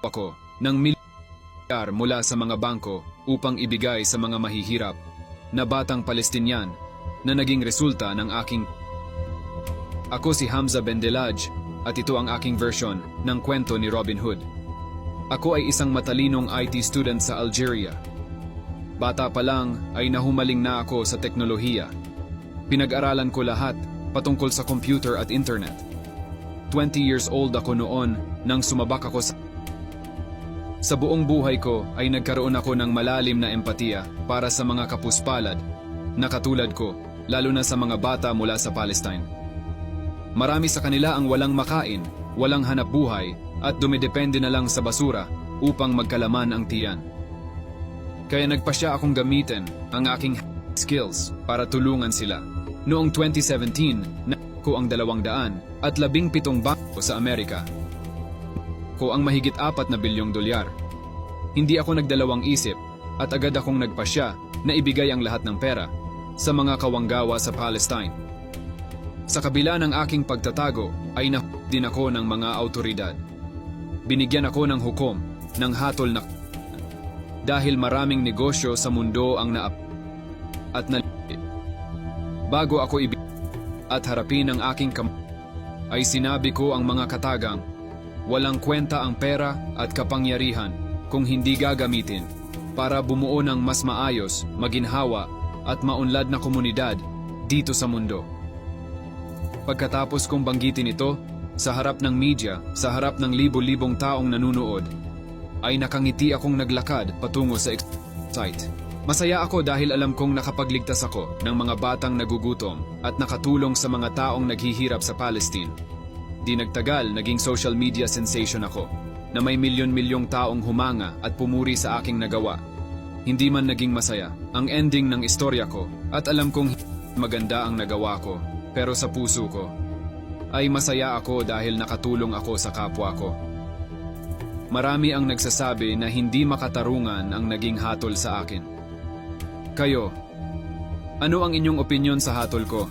ako ng milyar mula sa mga bangko upang ibigay sa mga mahihirap na batang Palestinian na naging resulta ng aking... Ako si Hamza Bendelaj at ito ang aking version ng kwento ni Robin Hood. Ako ay isang matalinong IT student sa Algeria. Bata pa lang ay nahumaling na ako sa teknolohiya. Pinag-aralan ko lahat patungkol sa computer at internet. 20 years old ako noon nang sumabak ako sa buong buhay ko ay nagkaroon ako ng malalim na empatiya para sa mga kapuspalad na katulad ko, lalo na sa mga bata mula sa Palestine. Marami sa kanila ang walang makain, walang hanap buhay at dumidepende na lang sa basura upang magkalaman ang tiyan. Kaya nagpasya akong gamitin ang aking skills para tulungan sila. Noong 2017, ko ang 217 bangko sa Amerika. Ko ang mahigit 4 na bilyong dolyar. Hindi ako nagdalawang isip at agad akong nagpasya na ibigay ang lahat ng pera sa mga kawanggawa sa Palestine. Sa kabila ng aking pagtatago ay din ako ng mga autoridad. Binigyan ako ng hukom, ng hatol na dahil maraming negosyo sa mundo ang bago ako at harapin ang aking ay sinabi ko ang mga katagang, walang kwenta ang pera at kapangyarihan kung hindi gagamitin para bumuo ng mas maayos, maginhawa at maunlad na komunidad dito sa mundo. Pagkatapos kong banggitin ito, sa harap ng media, sa harap ng libo-libong taong nanunood, ay nakangiti akong naglakad patungo sa site. Masaya ako dahil alam kong nakapagligtas ako ng mga batang nagugutom at nakatulong sa mga taong naghihirap sa Palestine. Di nagtagal, naging social media sensation ako na may milyon-milyong taong humanga at pumuri sa aking nagawa. Hindi man naging masaya ang ending ng istorya ko at alam kong maganda ang nagawa ko, pero sa puso ko ay masaya ako dahil nakatulong ako sa kapwa ko. Marami ang nagsasabi na hindi makatarungan ang naging hatol sa akin. Kayo, ano ang inyong opinyon sa hatol ko?